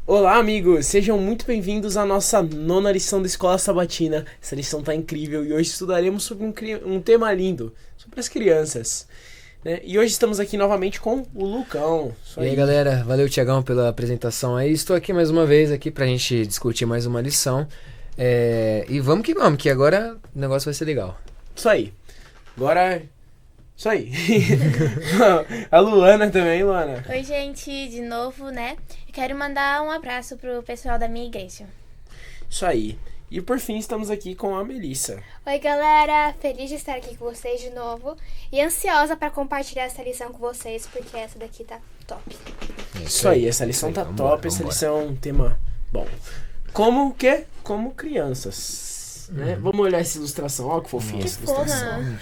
Olá, amigos! Sejam muito bem-vindos à nossa 9ª lição da Escola Sabatina. Essa lição tá incrível e hoje estudaremos sobre um tema lindo, sobre as crianças, né? E hoje estamos aqui novamente com o Lucão. E aí, galera, valeu, Tiagão, pela apresentação aí. Estou aqui mais uma vez aqui pra gente discutir mais uma lição. E vamos, que agora o negócio vai ser legal. Isso aí. Agora... Isso aí. A Luana também, Luana. Oi, gente, de novo, né? Eu quero mandar um abraço pro pessoal da minha igreja. Isso aí. E por fim, estamos aqui com a Melissa. Oi, galera. Feliz de estar aqui com vocês de novo. E ansiosa para compartilhar essa lição com vocês, porque essa daqui tá top. Isso aí, essa lição tá top. Essa lição é um tema bom. Como o quê? Como crianças, né? Vamos olhar essa ilustração. Olha que fofinha essa ilustração.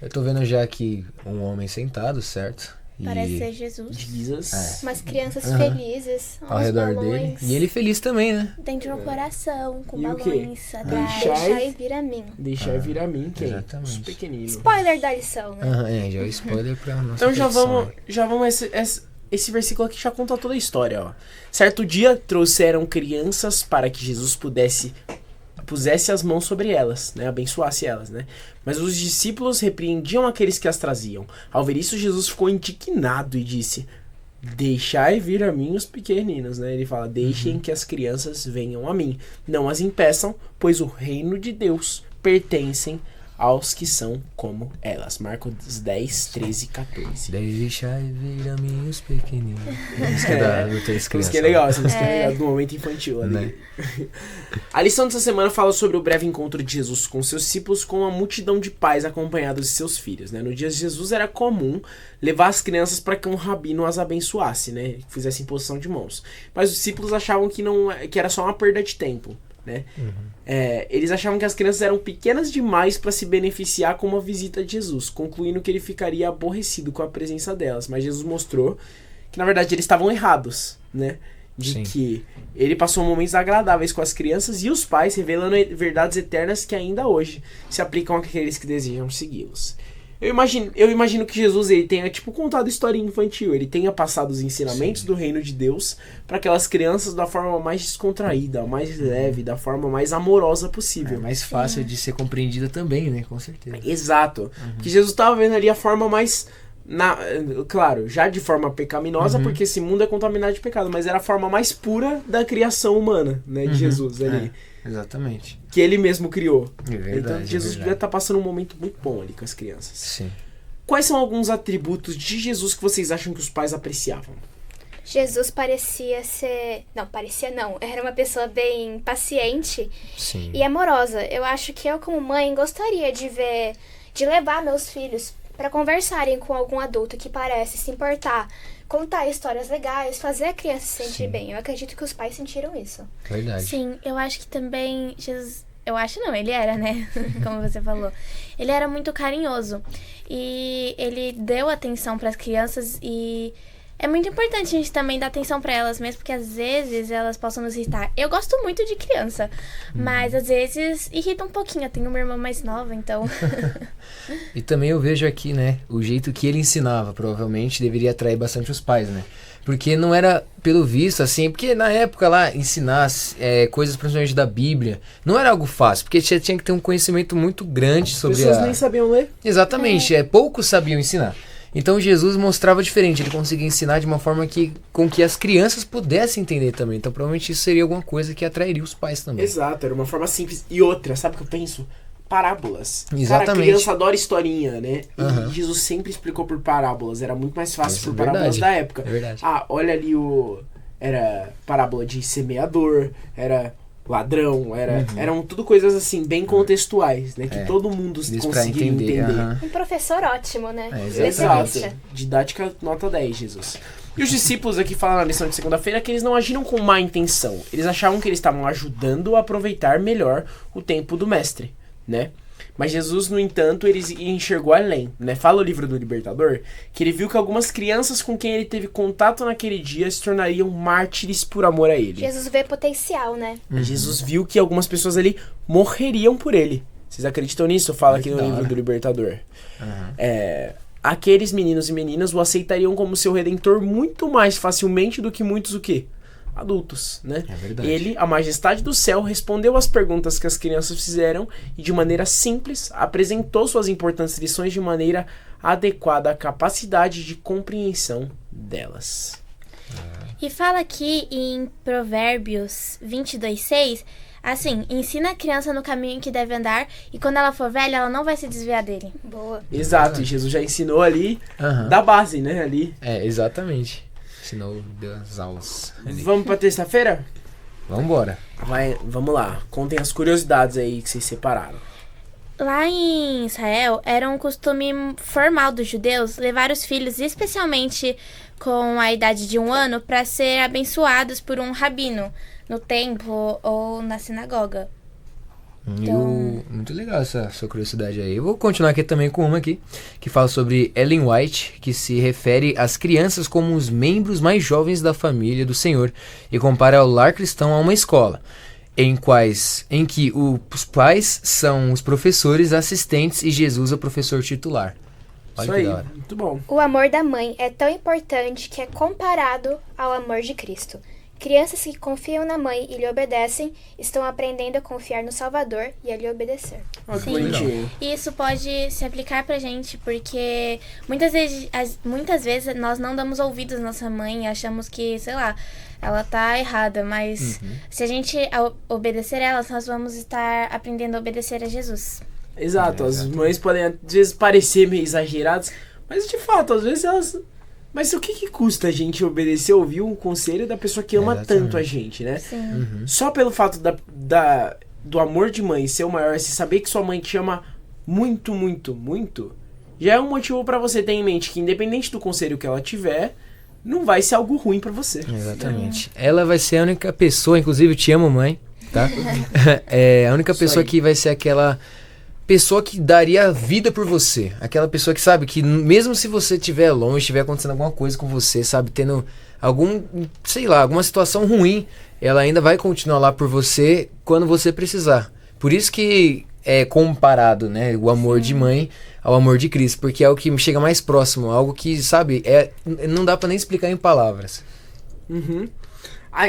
Eu tô vendo já aqui um homem sentado, certo? Parece ser Jesus. Umas crianças felizes. Ao redor dele. E ele feliz também, né? Dentro do coração, com E o quê? balões atrás. Deixar vir a mim. Deixar vir a mim, quem? Exatamente. Os pequeninos. Spoiler da lição, né? Já é o spoiler pra nossa Então já produção. vamos esse versículo aqui já conta toda a história, ó. Certo dia trouxeram crianças para que Jesus pusesse as mãos sobre elas, né, abençoasse elas, né? Mas os discípulos repreendiam aqueles que as traziam. Ao ver isso, Jesus ficou indignado e disse: deixai vir a mim os pequeninos, né? Ele fala: deixem que as crianças venham a mim, não as impeçam, pois o reino de Deus pertencem aos que são como elas. Marcos 10, 13 e 14. Deixai vir a mim os pequeninos. Música da Três Crianças. Música é legal, essa música é legal, do momento infantil ali. Né? A lição dessa semana fala sobre o breve encontro de Jesus com seus discípulos, com uma multidão de pais acompanhados de seus filhos, né? No dia de Jesus era comum levar as crianças para que um rabino as abençoasse, né? Fizesse imposição de mãos. Mas os discípulos achavam que era só uma perda de tempo, né? Eles achavam que as crianças eram pequenas demais para se beneficiar com uma visita de Jesus, concluindo que ele ficaria aborrecido com a presença delas. Mas Jesus mostrou que na verdade eles estavam errados, né? Que ele passou momentos agradáveis com as crianças e os pais, revelando verdades eternas que ainda hoje se aplicam àqueles que desejam segui-los. Eu imagino que Jesus ele tenha contado historinha infantil, ele tenha passado os ensinamentos do reino de Deus para aquelas crianças da forma mais descontraída, mais leve, da forma mais amorosa possível. É mais fácil de ser compreendida também, né? Com certeza. Exato. Que Jesus estava vendo ali a forma mais... claro, já de forma pecaminosa, porque esse mundo é contaminado de pecado, mas era a forma mais pura da criação humana, né, de Jesus ali. Exatamente. Que ele mesmo criou. É verdade, então Jesus devia estar passando um momento muito bom ali com as crianças. Sim. Quais são alguns atributos de Jesus que vocês acham que os pais apreciavam? Jesus parecia ser... Não, parecia não. Era uma pessoa bem paciente e amorosa. Eu acho que eu, como mãe, gostaria de levar meus filhos para conversarem com algum adulto que parece se importar, contar histórias legais, fazer a criança se sentir bem. Eu acredito que os pais sentiram isso. Verdade. Sim, eu acho que também Jesus... Eu acho não, ele era, né? Como você falou. Ele era muito carinhoso. E ele deu atenção para as crianças e... É muito importante a gente também dar atenção pra elas, mesmo porque às vezes elas possam nos irritar. Eu gosto muito de criança, mas às vezes irrita um pouquinho. Eu tenho uma irmã mais nova, então... E também eu vejo aqui, né, o jeito que ele ensinava, provavelmente deveria atrair bastante os pais, né? Porque não era, pelo visto, assim, porque na época lá, ensinar coisas principalmente da Bíblia, não era algo fácil, porque você tinha que ter um conhecimento muito grande sobre As pessoas nem sabiam ler. Exatamente, poucos sabiam ensinar. Então Jesus mostrava diferente, ele conseguia ensinar de uma forma com que as crianças pudessem entender também. Então provavelmente isso seria alguma coisa que atrairia os pais também. Exato, era uma forma simples. E outra, sabe o que eu penso? Parábolas. Exatamente. Cara, a criança adora historinha, né? E Jesus sempre explicou por parábolas. Era muito mais fácil por parábolas da época. É verdade. Olha ali era parábola de semeador, era... ladrão, eram tudo coisas assim, bem contextuais, né? Que todo mundo conseguia entender. Um professor ótimo, né? Exato. Didática nota 10, Jesus. E os discípulos aqui falam na lição de segunda-feira que eles não agiram com má intenção. Eles achavam que eles estavam ajudando a aproveitar melhor o tempo do mestre, né? Mas Jesus, no entanto, ele enxergou além, né? Fala o livro do Libertador que ele viu que algumas crianças com quem ele teve contato naquele dia se tornariam mártires por amor a ele. Jesus vê potencial, né? Jesus viu que algumas pessoas ali morreriam por ele. Vocês acreditam nisso? Fala aqui no livro do Libertador. Aqueles meninos e meninas o aceitariam como seu redentor muito mais facilmente do que muitos o quê? Adultos, né? É verdade. Ele, a majestade do céu, respondeu às perguntas que as crianças fizeram e de maneira simples apresentou suas importantes lições de maneira adequada à capacidade de compreensão delas. E fala aqui em Provérbios 22:6, assim, ensina a criança no caminho que deve andar e quando ela for velha, ela não vai se desviar dele. Boa. Exato, e Jesus já ensinou ali da base, né? Ali. Exatamente. Ensinou das aulas. Vamos pra terça-feira? Vambora. Vamos lá. Contem as curiosidades aí que vocês separaram. Lá em Israel, era um costume formal dos judeus levar os filhos, especialmente com a idade de 1 ano, para ser abençoados por um rabino no templo ou na sinagoga. Muito legal essa sua curiosidade aí. Eu vou continuar aqui também com uma aqui, que fala sobre Ellen White, que se refere às crianças como os membros mais jovens da família do Senhor e compara o lar cristão a uma escola, em que os pais são os professores assistentes e Jesus é o professor titular. Olha Isso que aí, da hora. muito bom. O amor da mãe é tão importante que é comparado ao amor de Cristo. Crianças que confiam na mãe e lhe obedecem estão aprendendo a confiar no Salvador e a lhe obedecer. Olha que Sim. bonitinho. E isso pode se aplicar pra gente, porque muitas vezes nós não damos ouvidos à nossa mãe e achamos que, sei lá, ela tá errada, mas se a gente obedecer ela, nós vamos estar aprendendo a obedecer a Jesus. Exato, as mães podem às vezes parecer meio exageradas, mas de fato, às vezes elas... Mas o que custa a gente obedecer, ouvir um conselho da pessoa que ama tanto a gente, né? Sim. Só pelo fato do amor de mãe ser o maior, se saber que sua mãe te ama muito, muito, muito, já é um motivo pra você ter em mente que independente do conselho que ela tiver, não vai ser algo ruim pra você. Exatamente. Ela vai ser a única pessoa, inclusive eu te amo, mãe, tá? É a única pessoa que vai ser aquela pessoa que daria vida por você. Aquela pessoa que sabe que mesmo se você estiver longe, estiver acontecendo alguma coisa com você, sabe, tendo alguma situação ruim, ela ainda vai continuar lá por você quando você precisar. Por isso que é comparado, né, o amor de mãe ao amor de Cristo, porque é o que chega mais próximo, algo que, sabe, não dá pra nem explicar em palavras.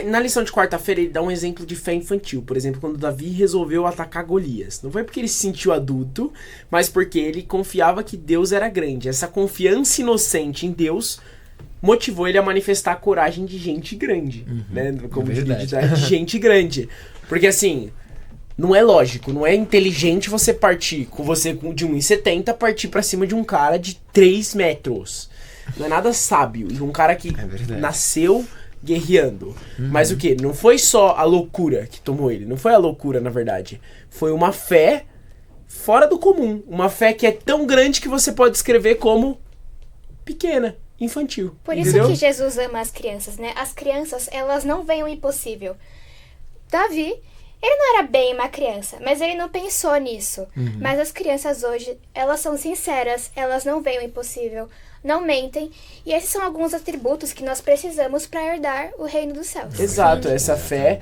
Na lição de quarta-feira ele dá um exemplo de fé infantil. Por exemplo, quando Davi resolveu atacar Golias. Não foi porque ele se sentiu adulto, mas porque ele confiava que Deus era grande. Essa confiança inocente em Deus motivou ele a manifestar a coragem de gente grande. Né? Como de gente grande. Porque assim, não é lógico, não é inteligente você partir com você de 1,70 partir pra cima de um cara de 3 metros. Não é nada sábio. E um cara que nasceu guerreando. Mas o que? Não foi só a loucura que tomou ele. Não foi a loucura, na verdade. Foi uma fé fora do comum. Uma fé que é tão grande que você pode descrever como pequena, infantil. Por isso que Jesus ama as crianças, né? As crianças, elas não veem o impossível. Davi, ele não era bem uma criança, mas ele não pensou nisso. Mas as crianças hoje, elas são sinceras, elas não veem o impossível, não mentem, e esses são alguns atributos que nós precisamos para herdar o reino dos céus. Exato, essa fé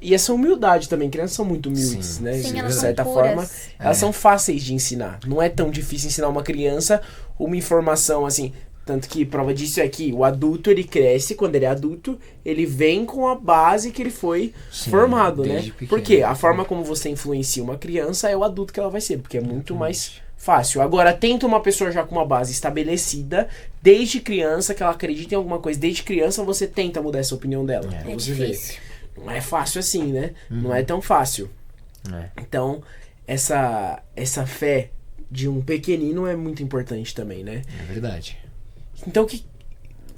e essa humildade também. Crianças são muito humildes, né? Sim, De certa forma, elas são fáceis de ensinar. Não é tão difícil ensinar uma criança uma informação assim. Tanto que prova disso é que o adulto, ele cresce, quando ele é adulto, ele vem com a base que ele foi formado, né? Pequeno. Porque a forma como você influencia uma criança é o adulto que ela vai ser, porque é muito mais fácil. Agora, tenta uma pessoa já com uma base estabelecida, desde criança, que ela acredita em alguma coisa, desde criança você tenta mudar essa opinião dela. Pra você ver. Não é fácil assim, né? Não é tão fácil. Então, essa fé de um pequenino é muito importante também, né? É verdade. Então,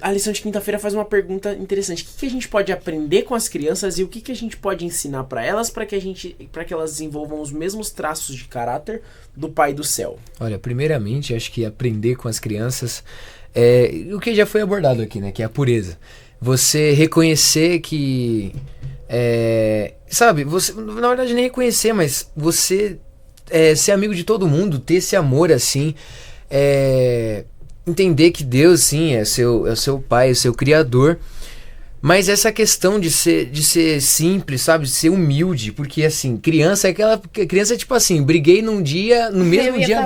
a lição de quinta-feira faz uma pergunta interessante. O que a gente pode aprender com as crianças e o que a gente pode ensinar para elas para que elas desenvolvam os mesmos traços de caráter do Pai do Céu? Olha, primeiramente, acho que aprender com as crianças é o que já foi abordado aqui, né? Que é a pureza. Você reconhecer que... sabe, você, na verdade, nem reconhecer, mas você ser amigo de todo mundo, ter esse amor assim, entender que Deus sim é o seu pai, o seu criador, mas essa questão de ser simples, sabe, de ser humilde, porque assim, criança é tipo assim, briguei num dia, no mesmo dia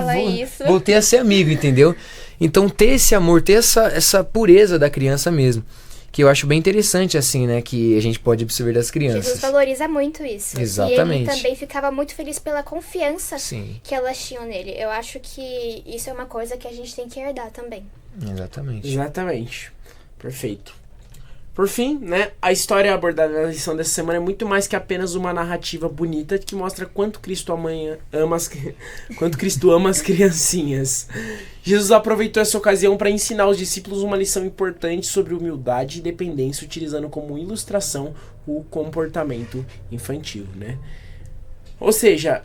voltei a ser amigo, entendeu? Então ter esse amor, ter essa pureza da criança mesmo, que eu acho bem interessante, assim, né, que a gente pode observar das crianças. Jesus valoriza muito isso. Exatamente. E ele também ficava muito feliz pela confiança Sim. que elas tinham nele. Eu acho que isso é uma coisa que a gente tem que herdar também. Exatamente. Perfeito. Por fim, né, a história abordada na lição dessa semana é muito mais que apenas uma narrativa bonita que mostra quanto Cristo ama as criancinhas. Jesus aproveitou essa ocasião para ensinar aos discípulos uma lição importante sobre humildade e dependência, utilizando como ilustração o comportamento infantil, né? Ou seja,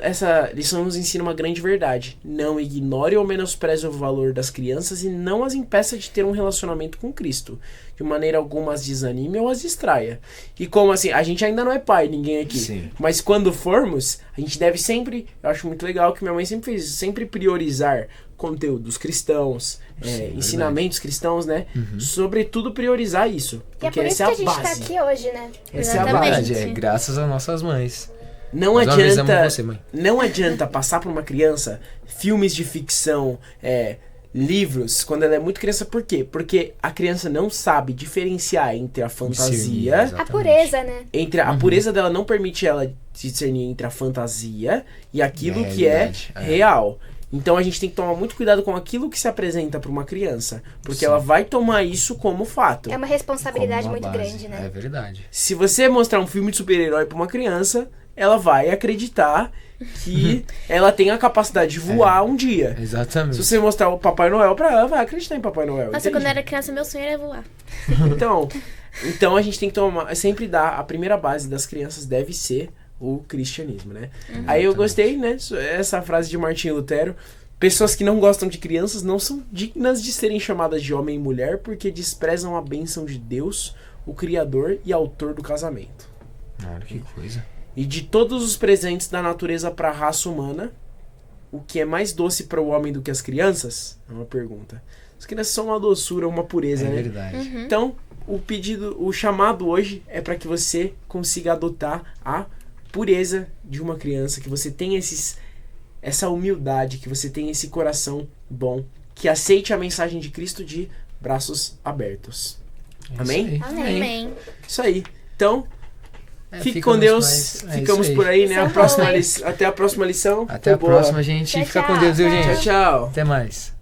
essa lição nos ensina uma grande verdade. Não ignore ou menospreze o valor das crianças e não as impeça de ter um relacionamento com Cristo. De maneira alguma as desanime ou as distraia. E como assim, a gente ainda não é pai, ninguém aqui. Sim. Mas quando formos, a gente deve sempre, eu acho muito legal que minha mãe sempre fez isso, sempre priorizar conteúdos cristãos, ensinamentos cristãos, né? Sobretudo priorizar isso. Porque é por isso essa é que a a gente base. tá aqui hoje, né? Essa é a base. Exatamente. Graças às nossas mães. Não Mais uma vez, adianta, amo você, mãe. não adianta passar para uma criança filmes de ficção, livros, quando ela é muito criança. Por quê? Porque a criança não sabe diferenciar entre a fantasia, A pureza, né? entre a pureza dela não permite ela discernir entre a fantasia e aquilo que é real. Então a gente tem que tomar muito cuidado com aquilo que se apresenta para uma criança, porque ela vai tomar isso como fato. É uma responsabilidade Como uma muito base. grande, né? É verdade. Se você mostrar um filme de super-herói para uma criança, ela vai acreditar que ela tem a capacidade de voar um dia. Exatamente. Se você mostrar o Papai Noel pra ela, vai acreditar em Papai Noel. Nossa, entende? quando eu era criança, meu sonho era voar. Então a gente tem que sempre dar a primeira base das crianças deve ser o cristianismo, né? Aí eu gostei, né? Essa frase de Martinho Lutero. Pessoas que não gostam de crianças não são dignas de serem chamadas de homem e mulher porque desprezam a bênção de Deus, o Criador e autor do casamento. Que coisa. E de todos os presentes da natureza para a raça humana, o que é mais doce para o homem do que as crianças? É uma pergunta. As crianças são uma doçura, uma pureza, né? É verdade. Então, o chamado hoje é para que você consiga adotar a pureza de uma criança, que você tenha essa humildade, que você tenha esse coração bom, que aceite a mensagem de Cristo de braços abertos. Amém? Amém. Isso aí. Então, fique com Deus. Ficamos por aí, né? Até a próxima lição. Até a próxima, gente. Tchau, Fica com tchau. Deus, viu, gente? Tchau, tchau. Até mais.